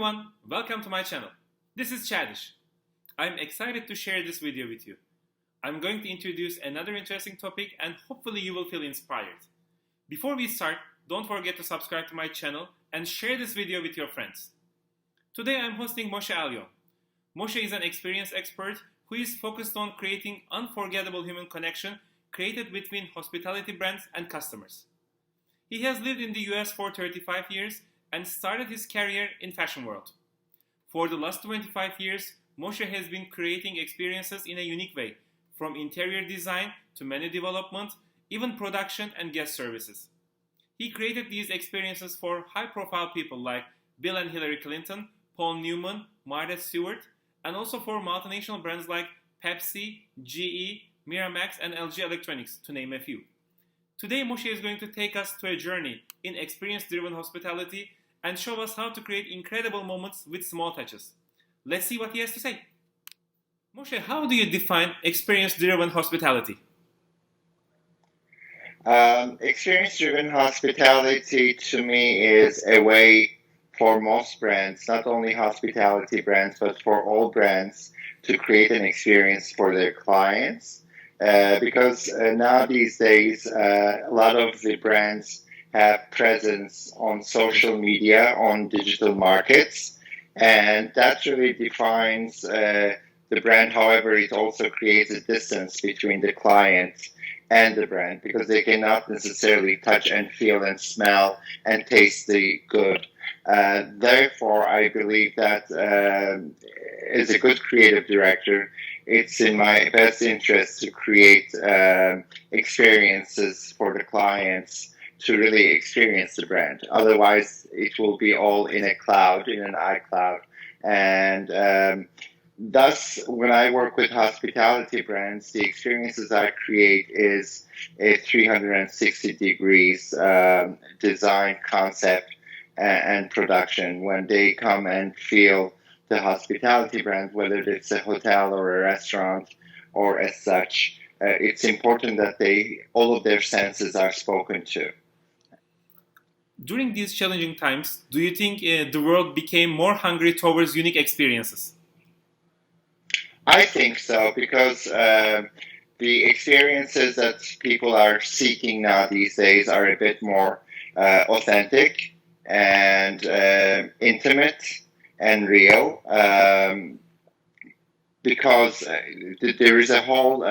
everyone, welcome to my channel. This is Cagdas. I'm excited to share this video with you. I'm going to introduce another interesting topic and hopefully you will feel inspired. Before we start, don't forget to subscribe to my channel and share this video with your friends. Today I'm hosting Moshe Aelyon. Moshe is an experienced expert who is focused on creating unforgettable human connection created between hospitality brands and customers. He has lived in the US for 35 years and started his career in fashion world. For the last 25 years, Moshe has been creating experiences in a unique way, from interior design to menu development, even production and guest services. He created these experiences for high-profile people like Bill and Hillary Clinton, Paul Newman, Stewart, and also for multinational brands like Pepsi, GE, Miramax, and LG Electronics, to name a few. Today, Moshe is going to take us to a journey in experience-driven hospitality and show us how to create incredible moments with small touches. Let's see what he has to say. Moshe, how do you define experience-driven hospitality? Experience-driven hospitality to me is a way for most brands, not only hospitality brands, but for all brands to create an experience for their clients. Because now these days, a lot of the brands have presence on social media, on digital markets, and that really defines the brand. However, it also creates a distance between the client and the brand because they cannot necessarily touch and feel and smell and taste the good. Therefore, I believe that as a good creative director, it's in my best interest to create experiences for the clients to really experience the brand. Otherwise, it will be all in a cloud, in an iCloud. And thus, when I work with hospitality brands, the experiences I create is a 360 degrees design, concept, and production. When they come and feel the hospitality brand, whether it's a hotel or a restaurant or as such, it's important that all of their senses are spoken to. During these challenging times, do you think the world became more hungry towards unique experiences? I think so, because the experiences that people are seeking now these days are a bit more authentic and intimate and real, because there is a whole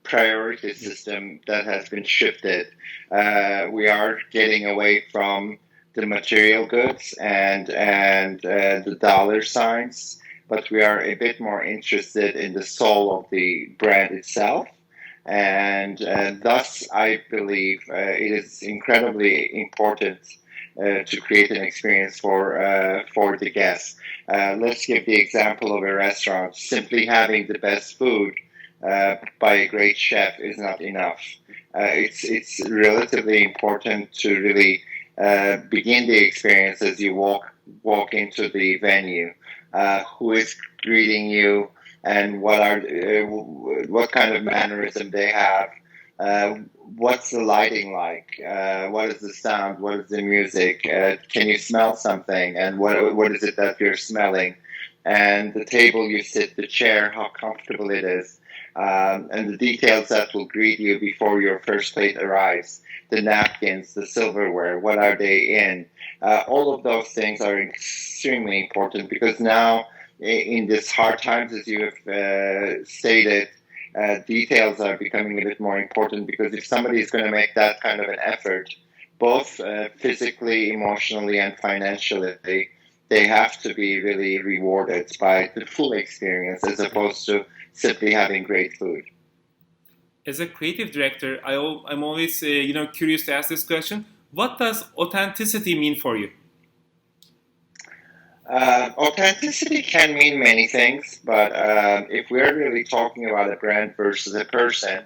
priority system that has been shifted. We are getting away from the material goods and the dollar signs, but we are a bit more interested in the soul of the brand itself. And thus, I believe it is incredibly important to create an experience for the guests. Let's give the example of a restaurant. Simply having the best food by a great chef is not enough. It's relatively important to really begin the experience as you walk into the venue. Who is greeting you, and what kind of mannerism they have. What's the lighting like? What is the sound? What is the music? Can you smell something? And what is it that you're smelling? And the table you sit, the chair, how comfortable it is, and the details that will greet you before your first plate arrives. The napkins, the silverware, what are they in? All of those things are extremely important because now, in this hard times, as you have stated, details are becoming a bit more important because if somebody is going to make that kind of an effort, both physically, emotionally, and financially, they have to be really rewarded by the full experience as opposed to simply having great food. As a creative director, I'm always curious to ask this question. What does authenticity mean for you? Authenticity can mean many things, but if we're really talking about a brand versus a person,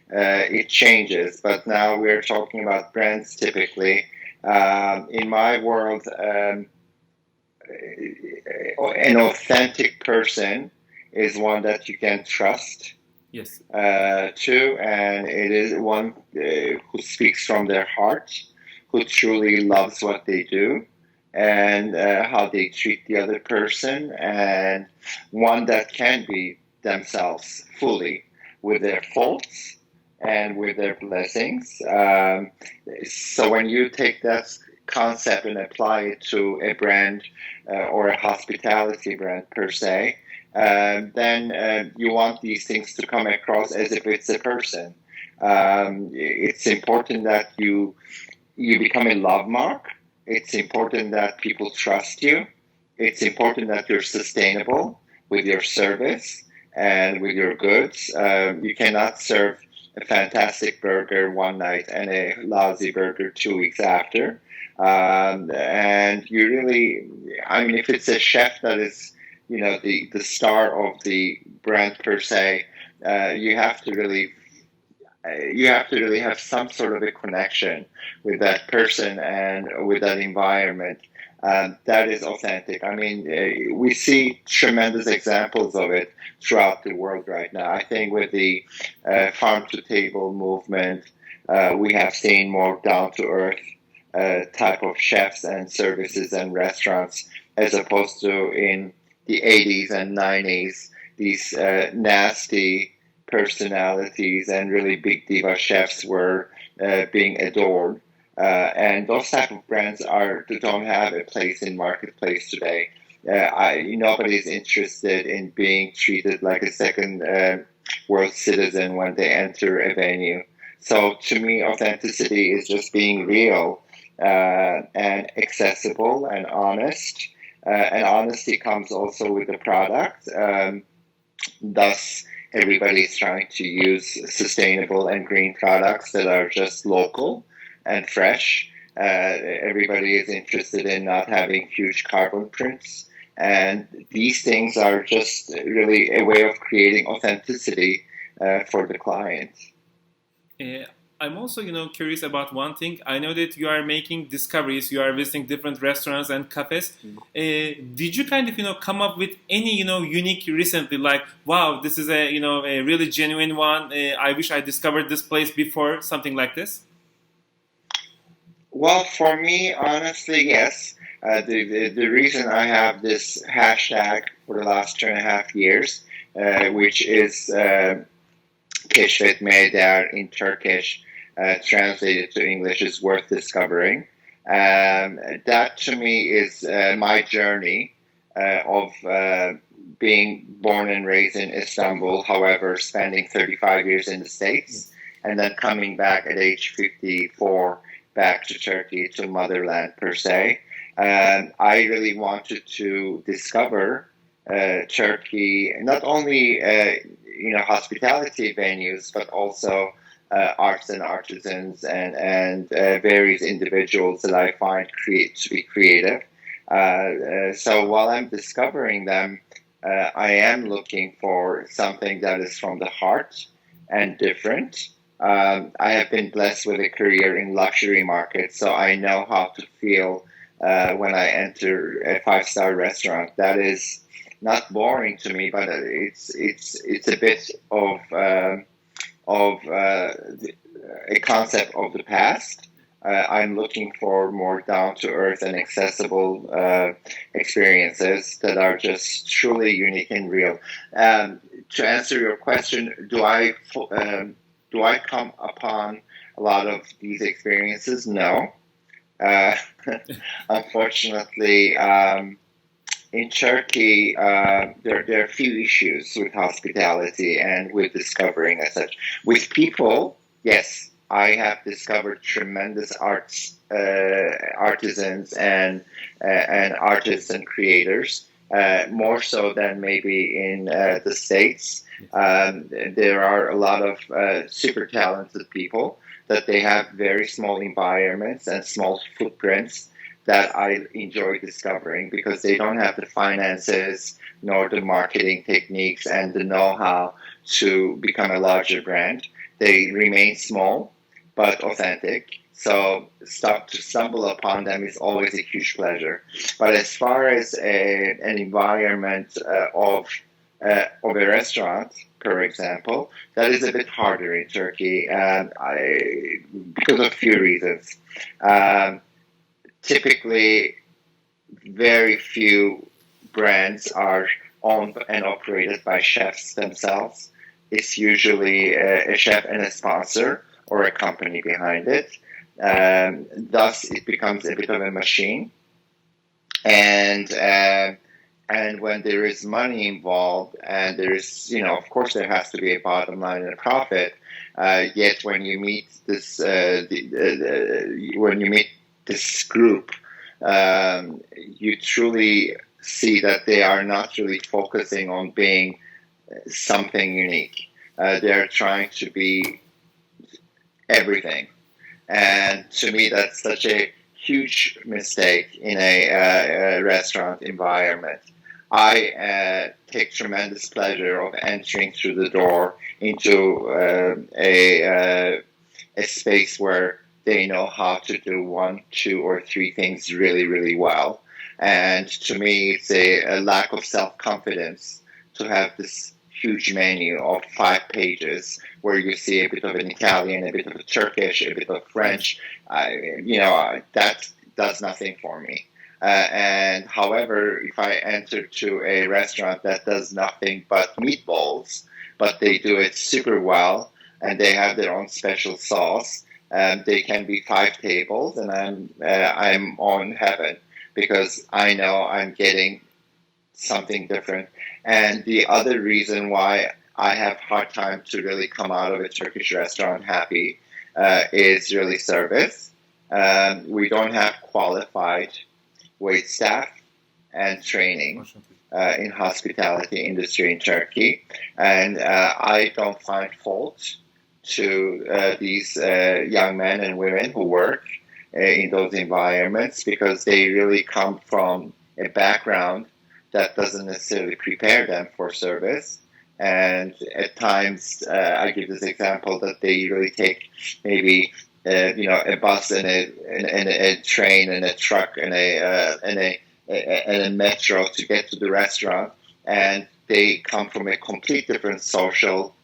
it changes. But now we're talking about brands typically. In my world, an authentic person is one that you can trust. Yes. To, and it is one who speaks from their heart, who truly loves what they do, and how they treat the other person, and one that can be themselves fully with their faults and with their blessings. So when you take that concept and apply it to a brand or a hospitality brand per se, then you want these things to come across as if it's a person. It's important that you become a love mark. It's important that people trust you. It's important that you're sustainable with your service and with your goods. You cannot serve a fantastic burger one night and a lousy burger 2 weeks after. And you really, I mean, if it's a chef that is, the star of the brand per se, you have to really have some sort of a connection with that person and with that environment. That is authentic. I mean, we see tremendous examples of it throughout the world right now. I think with the farm to table movement, we have seen more down to earth type of chefs and services and restaurants, as opposed to in the 80s and 90s, these nasty personalities and really big diva chefs were being adored. And those type of brands don't have a place in marketplace today. Nobody's interested in being treated like a second world citizen when they enter a venue. So to me, authenticity is just being real and accessible and honest. And honesty comes also with the product. Thus, everybody is trying to use sustainable and green products that are just local and fresh. Everybody is interested in not having huge carbon prints. And these things are just really a way of creating authenticity for the client. I'm also, curious about one thing. I know that you are making discoveries. You are visiting different restaurants and cafes. Did you kind of, come up with any, unique recently? Like, wow, this is a really genuine one. I wish I discovered this place before. Something like this. Well, for me, honestly, yes. The reason I have this hashtag for the last 2.5 years, which is Keşfetmeye değer in Turkish, translated to English, is worth discovering. That to me is my journey of being born and raised in Istanbul, however, spending 35 years in the States, and then coming back at age 54 back to Turkey, to motherland per se. I really wanted to discover Turkey, not only hospitality venues, but also arts and artisans and various individuals that I find to be creative. So while I'm discovering them, I am looking for something that is from the heart and different. I have been blessed with a career in luxury markets, so I know how to feel when I enter a 5-star restaurant. That is not boring to me, but it's a bit of a concept of the past. I'm looking for more down-to-earth and accessible experiences that are just truly unique and real. To answer your question, do I come upon a lot of these experiences? No. Unfortunately, in Turkey, there are a few issues with hospitality and with discovering as such. With people, yes, I have discovered tremendous artisans and artists and creators, more so than maybe in the States. There are a lot of super talented people that they have very small environments and small footprints that I enjoy discovering because they don't have the finances nor the marketing techniques and the know-how to become a larger brand. They remain small but authentic. So to stumble upon them is always a huge pleasure. But as far as an environment of a restaurant, for example, that is a bit harder in Turkey, because of a few reasons. Typically, very few brands are owned and operated by chefs themselves. It's usually a chef and a sponsor or a company behind it. Thus, it becomes a bit of a machine. And when there is money involved, and there is, of course, there has to be a bottom line and a profit. Yet, when you meet this group, you truly see that they are not really focusing on being something unique. They're trying to be everything. And to me, that's such a huge mistake in a restaurant environment. I take tremendous pleasure of entering through the door into a space where they know how to do 1, 2, or 3 things really, really well. And to me, it's a lack of self-confidence to have this huge menu of 5 pages where you see a bit of an Italian, a bit of a Turkish, a bit of French. That does nothing for me. And however, if I enter to a restaurant that does nothing but meatballs, but they do it super well, and they have their own special sauce, they can be 5 tables, and I'm on heaven, because I know I'm getting something different. And the other reason why I have hard time to really come out of a Turkish restaurant happy is really service. We don't have qualified wait staff and training in hospitality industry in Turkey, and I don't find fault to these young men and women who work in those environments, because they really come from a background that doesn't necessarily prepare them for service. And at times, I give this example that they really take maybe a bus and a train and a truck and a metro to get to the restaurant, and they come from a complete different social,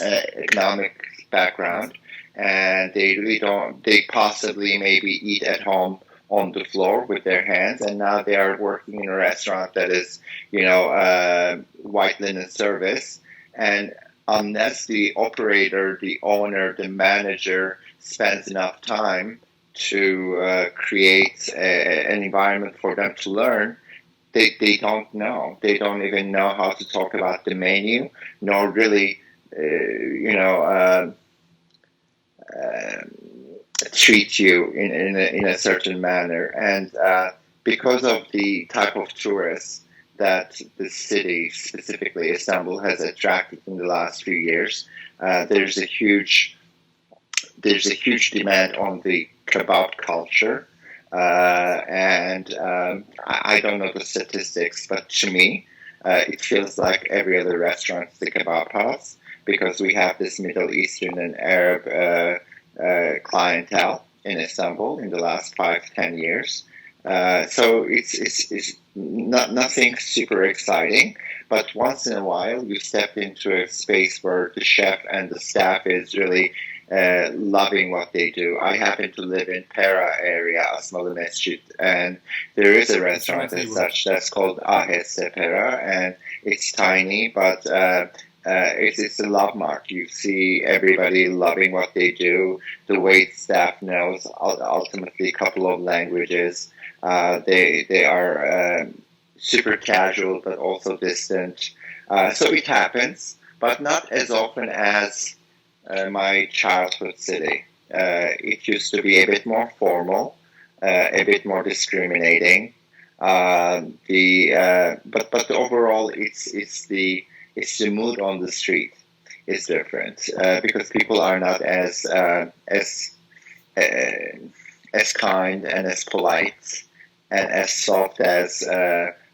economic background, and they really don't. They possibly maybe eat at home on the floor with their hands, and now they are working in a restaurant that is, white linen service. And unless the operator, the owner, the manager spends enough time to create an environment for them to learn, they don't know. They don't even know how to talk about the menu, nor really, treat you in a certain manner. And because of the type of tourists that the city, specifically Istanbul, has attracted in the last few years, there's a huge demand on the kebab culture. And I don't know the statistics, but to me, it feels like every other restaurant is a kebab house, because we have this Middle Eastern and Arab clientele in Istanbul in the last 5-10 years. So it's not nothing super exciting, but once in a while you step into a space where the chef and the staff is really loving what they do. I happen to live in Pera area, Asmalı Mescid, and there is a restaurant as such that's called Aheste Pera, and it's tiny, but it's a love mark. You see everybody loving what they do. The wait staff knows ultimately a couple of languages. They are super casual, but also distant. So it happens, but not as often as my childhood city. It used to be a bit more formal, a bit more discriminating. But overall, it's the mood on the street is different, because people are not as kind and as polite and as soft as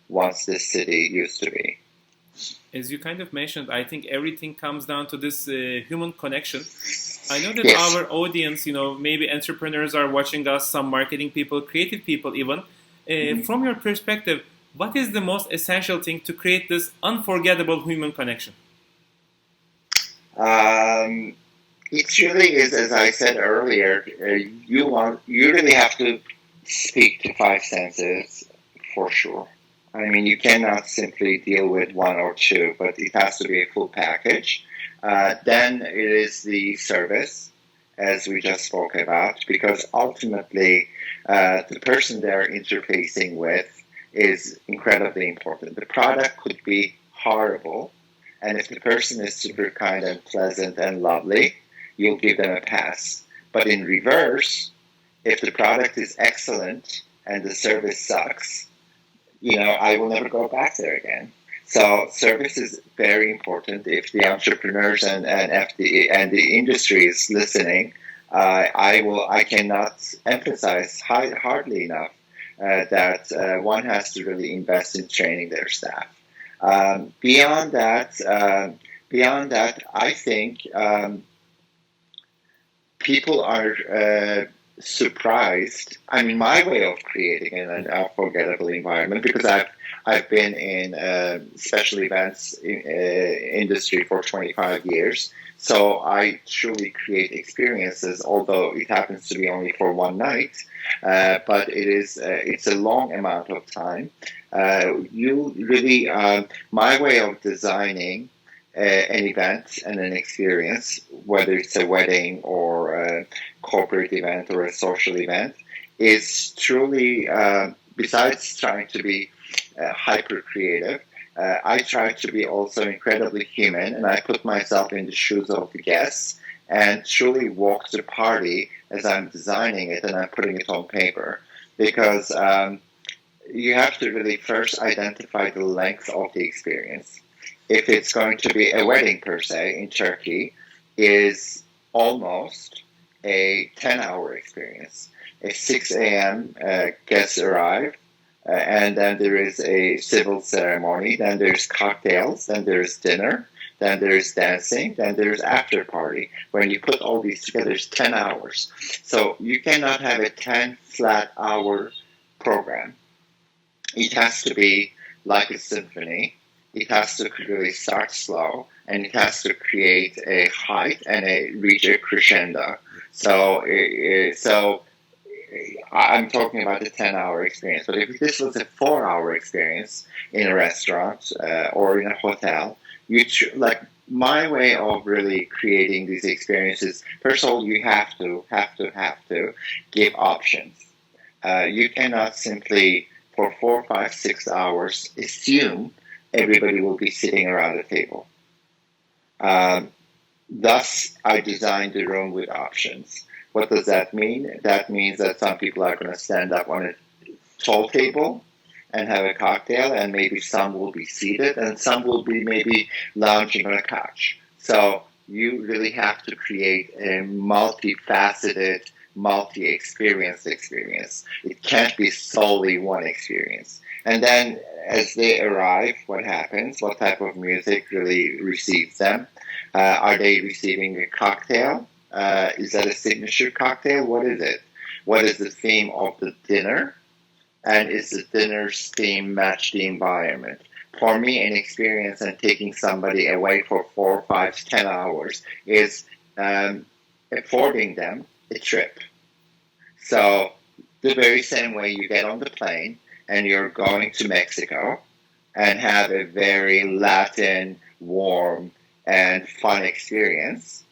once this city used to be. As you kind of mentioned, I think everything comes down to this human connection. I know that Yes. our audience, maybe entrepreneurs are watching us, some marketing people, creative people even. From your perspective, what is the most essential thing to create this unforgettable human connection? It really is, as I said earlier, you really have to speak to 5 senses for sure. I mean, you cannot simply deal with one or two, but it has to be a full package. Then it is the service, as we just spoke about, because ultimately the person they're interfacing with is incredibly important. The product could be horrible, and if the person is super kind and pleasant and lovely, you'll give them a pass. But in reverse, if the product is excellent and the service sucks, I will never go back there again. So service is very important. If the entrepreneurs and the industry is listening, I cannot emphasize hardly enough that one has to really invest in training their staff. Beyond that, I think people are surprised. I mean, my way of creating an unforgettable environment, because I've been in special events industry for 25 years, so I truly create experiences, although it happens to be only for one night, but it's a long amount of time. My way of designing an event and an experience, whether it's a wedding or a corporate event or a social event, is truly, besides trying to be hyper creative, I try to be also incredibly human, and I put myself in the shoes of the guests and truly walk the party as I'm designing it and I'm putting it on paper. Because you have to really first identify the length of the experience. If it's going to be a wedding per se in Turkey, is almost a 10-hour experience. At 6 a.m., guests arrive, and then there is a civil ceremony, then there's cocktails, then there's dinner, then there's dancing, then there's after party. When you put all these together, it's 10 hours. So you cannot have a 10 flat hour program. It has to be like a symphony. It has to really start slow, and it has to create a height and reach a crescendo. So I'm talking about a 10-hour experience. But if this was a 4-hour experience in a restaurant or in a hotel, my way of really creating these experiences, first of all, you have to give options. You cannot simply, for 4, 5, 6 hours, assume everybody will be sitting around the table. Thus, I designed the room with options. What does that mean? That means that some people are going to stand up on a tall table and have a cocktail, and maybe some will be seated, and some will be maybe lounging on a couch. So you really have to create a multifaceted, multi-experience. It can't be solely one experience. And then as they arrive, what happens? What type of music really receives them? Are they receiving a cocktail? Is that a signature cocktail? What is it? What is the theme of the dinner? And is the dinner's theme match the environment? For me, an experience and taking somebody away for 4, 5, 10 hours is affording them a trip. So the very same way you get on the plane and you're going to Mexico and have a very Latin, warm, and fun experience,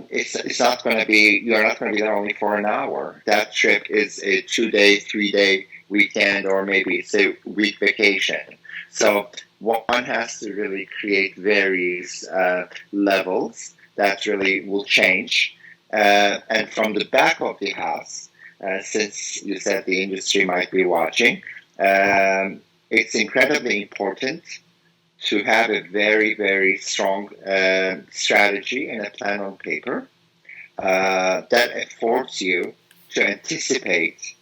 it's not going to be, you're not going to be there only for an hour. That trip is a 2-day, 3-day weekend, or maybe it's a week vacation. So one has to really create various levels that really will change. And from the back of the house, since you said the industry might be watching, it's incredibly important to have a very, very strong strategy and a plan on paper that affords you to anticipate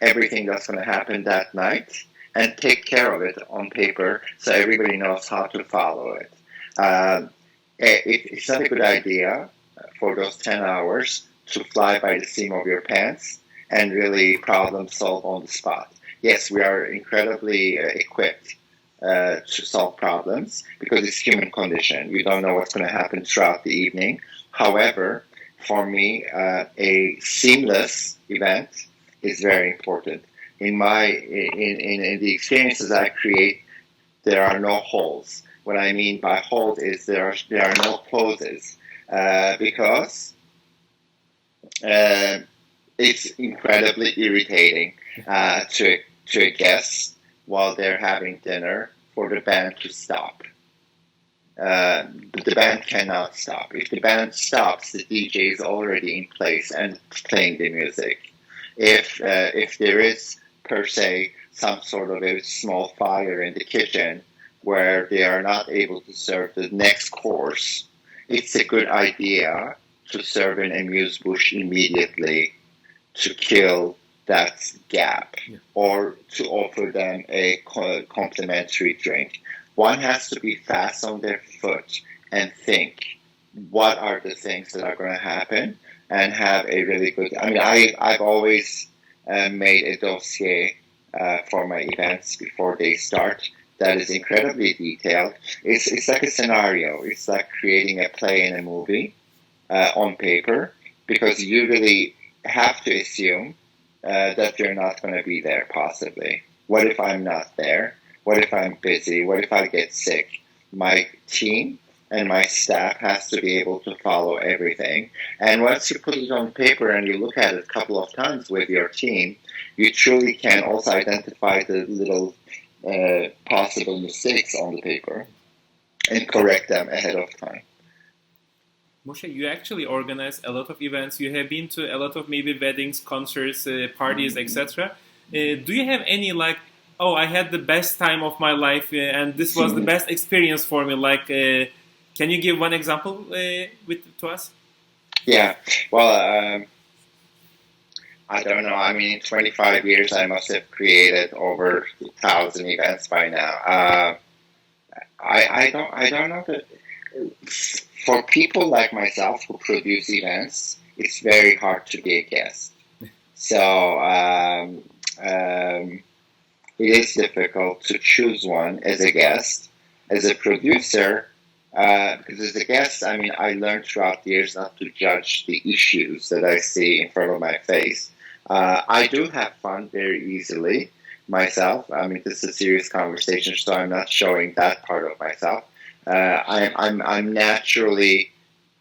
everything that's going to happen that night and take care of it on paper so everybody knows how to follow it. It's not a good idea for those 10 hours to fly by the seam of your pants and really problem solve on the spot. Yes, we are incredibly equipped to solve problems because it's human condition. You don't know what's going to happen throughout the evening. However, for me, a seamless event is very important. in the experiences I create, there are no holes. What I mean by holes is there are no pauses, because it's incredibly irritating to a guest while they're having dinner for the band to stop. But the band cannot stop. If the band stops, the DJ is already in place and playing the music. If there is per se some sort of a small fire in the kitchen where they are not able to serve the next course, it's a good idea to serve an amuse-bouche immediately to kill that gap, or to offer them a complimentary drink. One has to be fast on their foot and think, what are the things that are going to happen, and have a really good... I mean, I've always made a dossier for my events before they start that is incredibly detailed. It's like a scenario. It's like creating a play in a movie on paper, because you really have to assume that you're not going to be there, possibly. What if I'm not there? What if I'm busy? What if I get sick? My team and my staff has to be able to follow everything. And once you put it on paper and you look at it a couple of times with your team, you truly can also identify the little possible mistakes on the paper and correct them ahead of time. Moshe, you actually organize a lot of events. You have been to a lot of maybe weddings, concerts, parties, etc. Do you have any like, oh, I had the best time of my life and this was the best experience for me? Like, can you give one example to us? Yeah, well, I don't know. I mean, in 25 years, I must have created over 1,000 events by now. I don't know that. For people like myself who produce events, it's very hard to be a guest. So it is difficult to choose one as a guest. As a producer, because as a guest, I mean, I learned throughout the years not to judge the issues that I see in front of my face. I do have fun very easily myself. I mean, this is a serious conversation, so I'm not showing that part of myself. I'm naturally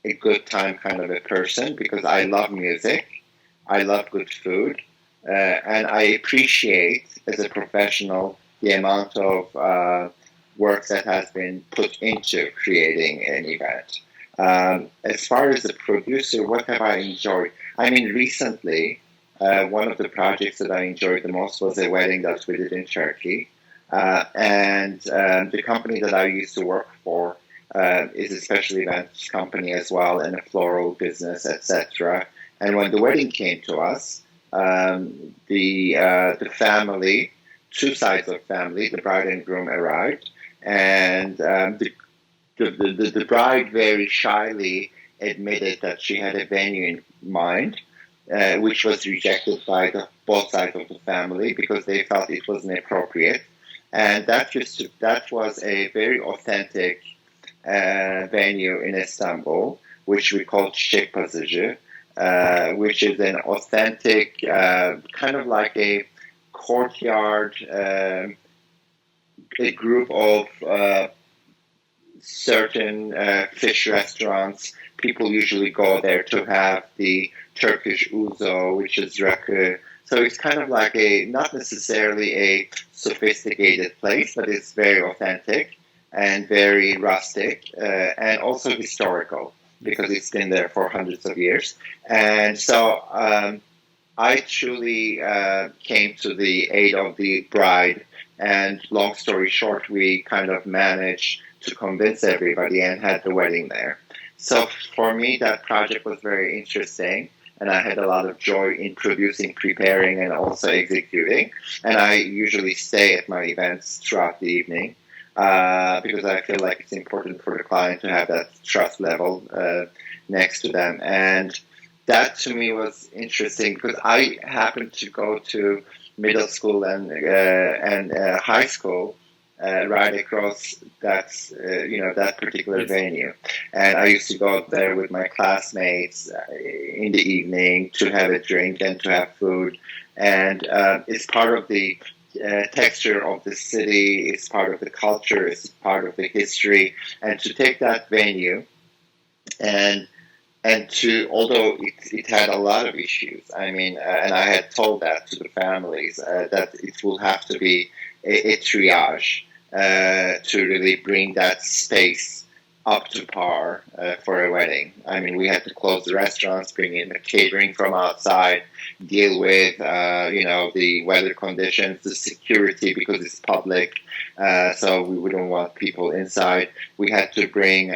a good time kind of a person because I love music, I love good food, and I appreciate as a professional the amount of work that has been put into creating an event. As far as the producer, what have I enjoyed? I mean, recently, one of the projects that I enjoyed the most was a wedding that we did in Turkey. And the company that I used to work for is a special events company as well, and a floral business, etc. And when the wedding came to us, the family, two sides of family, the bride and groom arrived, and the bride very shyly admitted that she had a venue in mind, which was rejected by both sides of the family because they felt it wasn't appropriate. And that was a very authentic venue in Istanbul, which we call Çiçek Pasajı, which is an authentic, kind of like a courtyard, a group of certain fish restaurants. People usually go there to have the Turkish ouzo, which is rakı. So it's kind of like not necessarily a sophisticated place, but it's very authentic and very rustic and also historical because it's been there for hundreds of years. And so I truly came to the aid of the bride, and long story short, we kind of managed to convince everybody and had the wedding there. So for me, that project was very interesting. And I had a lot of joy in producing, preparing, and also executing. And I usually stay at my events throughout the evening because I feel like it's important for the client to have that trust level next to them. And that to me was interesting because I happened to go to middle school and high school right across that particular venue, and I used to go there with my classmates in the evening to have a drink and to have food. and it's part of the texture of the city, it's part of the culture, it's part of the history, and to take that venue and to, although it had a lot of issues, I mean, and I had told that to the families that it will have to be a triage to really bring that space up to par for a wedding. I mean, we had to close the restaurants, bring in the catering from outside, deal with, the weather conditions, the security because it's public, so we wouldn't want people inside. We had to bring,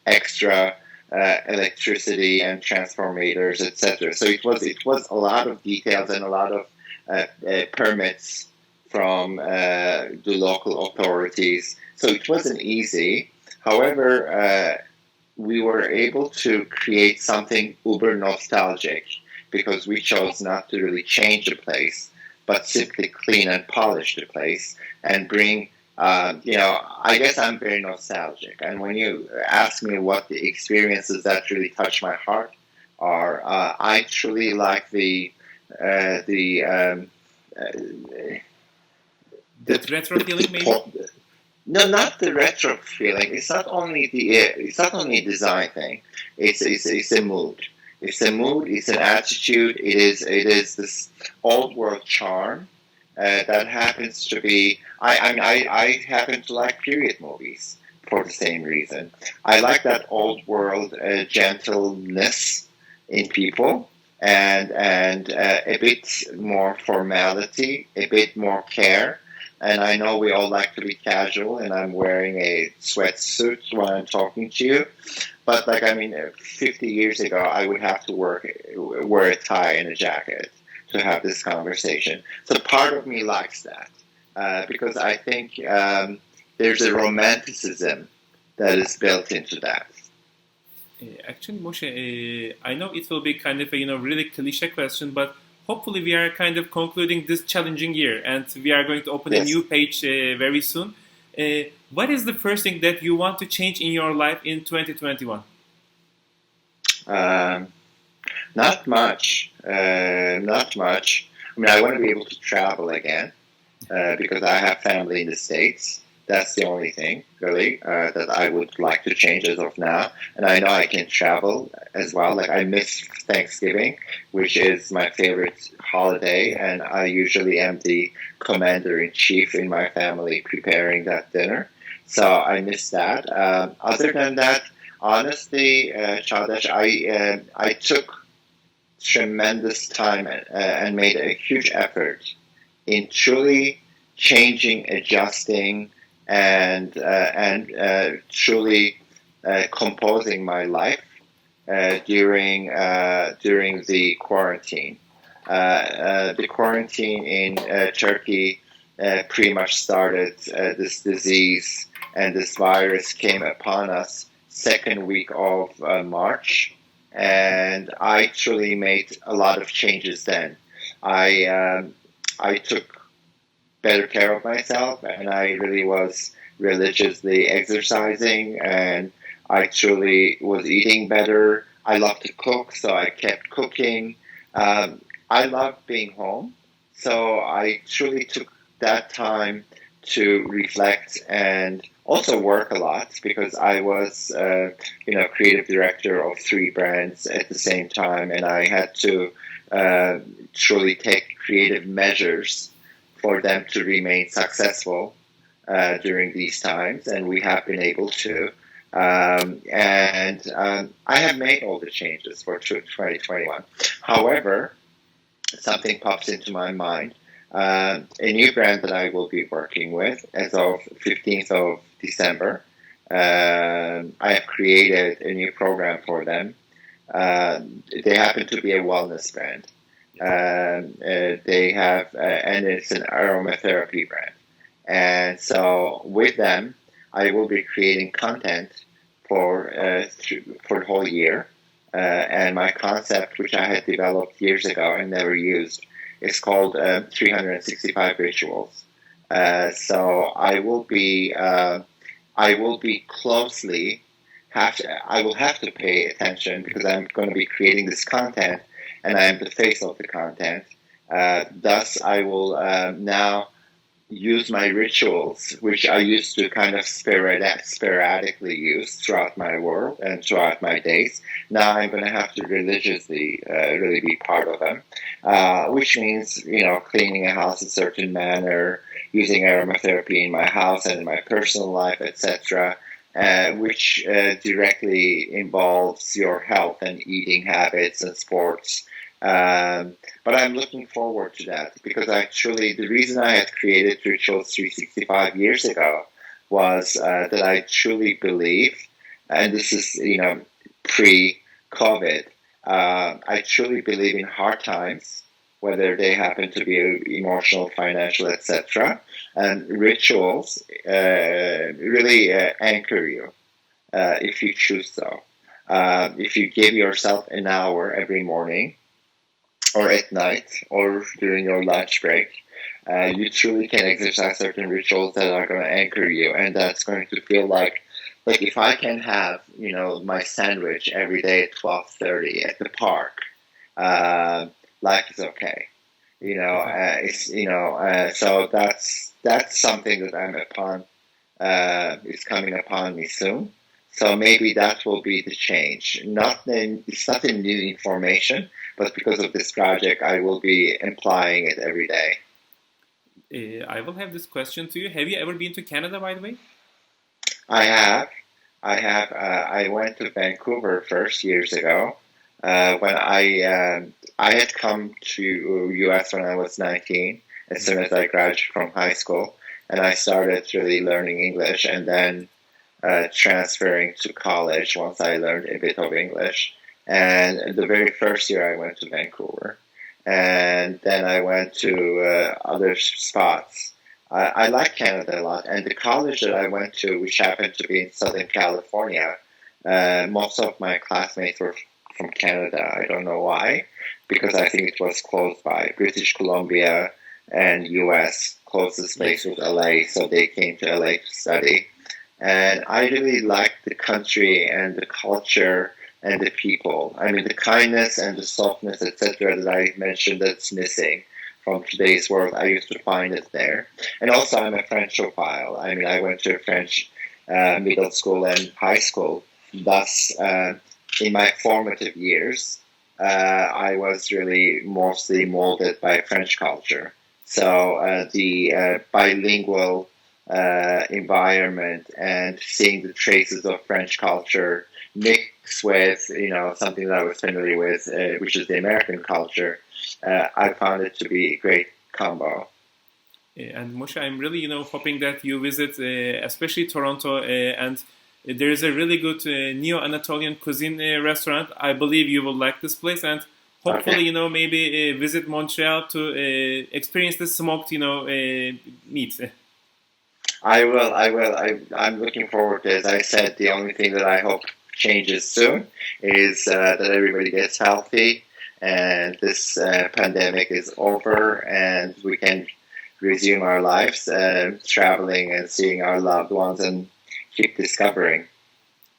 extra electricity and transformators, etc. So it was a lot of details and a lot of permits from the local authorities. So it wasn't easy. However, we were able to create something uber nostalgic because we chose not to really change the place, but simply clean and polish the place and bring. I guess I'm very nostalgic, and when you ask me what the experiences that really touch my heart are, I truly like the retro feeling, maybe. No, not the retro feeling. It's not only a design thing. It's a mood. It's a mood. It's an attitude. It is this old world charm that happens to be. I happen to like period movies for the same reason. I like that old world gentleness in people and a bit more formality, a bit more care. And I know we all like to be casual, and I'm wearing a sweatsuit when I'm talking to you. But 50 years ago, I would have to wear a tie and a jacket to have this conversation. So part of me likes that because I think there's a romanticism that is built into that. Actually, Moshe, I know it will be kind of a really cliche question, but hopefully we are kind of concluding this challenging year, and we are going to open a new page very soon. What is the first thing that you want to change in your life in 2021? Not much. Not much. I mean, I want to be able to travel again because I have family in the States. That's the only thing, really, that I would like to change as of now. And I know I can travel as well. Like, I miss Thanksgiving, which is my favorite holiday, and I usually am the commander-in-chief in my family preparing that dinner. So I miss that. Other than that, honestly, Cagdas, I took tremendous time and made a huge effort in truly changing, adjusting, and truly composing my life during the quarantine. The quarantine in Turkey pretty much started. This disease and this virus came upon us second week of March, and I truly made a lot of changes then. I took better care of myself, and I really was religiously exercising, and I truly was eating better. I love to cook, so I kept cooking. I love being home, so I truly took that time to reflect and also work a lot because I was, creative director of 3 brands at the same time, and I had to truly take creative measures for them to remain successful during these times, and we have been able to. I have made all the changes for 2021. However, something pops into my mind. A new brand that I will be working with as of 15th of December. I have created a new program for them. They happen to be a wellness brand. They have, and it's an aromatherapy brand. And so with them, I will be creating content for the whole year. And my concept, which I had developed years ago and never used, is called 365 Rituals. So I will be closely I will have to pay attention because I'm going to be creating this content and I'm the face of the content. Thus, I will now use my rituals, which I used to kind of sporadically use throughout my world and throughout my days. Now I'm going to have to religiously really be part of them, which means, cleaning a house a certain manner, using aromatherapy in my house and in my personal life, etc., which directly involves your health and eating habits and sports. But I'm looking forward to that because the reason I had created Rituals 365 years ago was that I truly believe, and this is, pre-COVID, I truly believe in hard times, whether they happen to be emotional, financial, etc. And rituals really anchor you if you choose so. If you give yourself an hour every morning, or at night, or during your lunch break, you truly can exercise certain rituals that are going to anchor you, and that's going to feel like if I can have, my sandwich every day at 12:30 at the park, life is okay. So that's something that I'm upon. Is coming upon me soon. So maybe that will be the change. It's not a new information, but because of this project, I will be implying it every day. I will have this question to you. Have you ever been to Canada, by the way? I have. I went to Vancouver first years ago when I had come to U.S. when I was 19. As soon as I graduated from high school, and I started really learning English, and then transferring to college once I learned a bit of English. And the very first year I went to Vancouver. And then I went to other spots. I like Canada a lot. And the college that I went to, which happened to be in Southern California, most of my classmates were from Canada. I don't know why, because I think it was close by. British Columbia and U.S. closest place was LA, so they came to LA to study. And I really liked the country and the culture and the people. I mean, the kindness and the softness, etc., that I mentioned that's missing from today's world, I used to find it there. And also, I'm a Frenchophile. I mean, I went to French middle school and high school. Thus, in my formative years, I was really mostly molded by French culture. So the bilingual environment and seeing the traces of French culture mixed with, something that I was familiar with, which is the American culture, I found it to be a great combo. And Moshe, I'm really, hoping that you visit, especially Toronto, and there is a really good Neo-Anatolian cuisine restaurant. I believe you will like this place, and hopefully, Okay. Maybe visit Montreal to experience the smoked, meat. I will. I'm looking forward to it. As I said, the only thing that I hope changes soon is that everybody gets healthy and this pandemic is over and we can resume our lives, traveling and seeing our loved ones and keep discovering.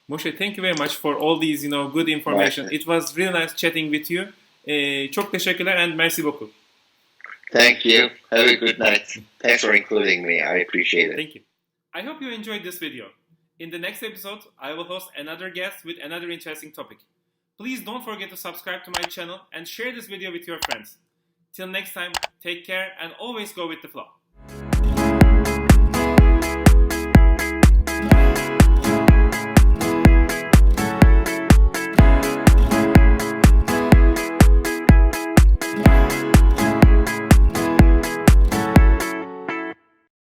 Moshe, thank you very much for all these, good information. It was really nice chatting with you. Çok teşekkürler and merci beaucoup. Thank you. Have a good night. Thanks for including me. I appreciate it. Thank you. I hope you enjoyed this video. In the next episode, I will host another guest with another interesting topic. Please don't forget to subscribe to my channel and share this video with your friends. Till next time, take care and always go with the flow.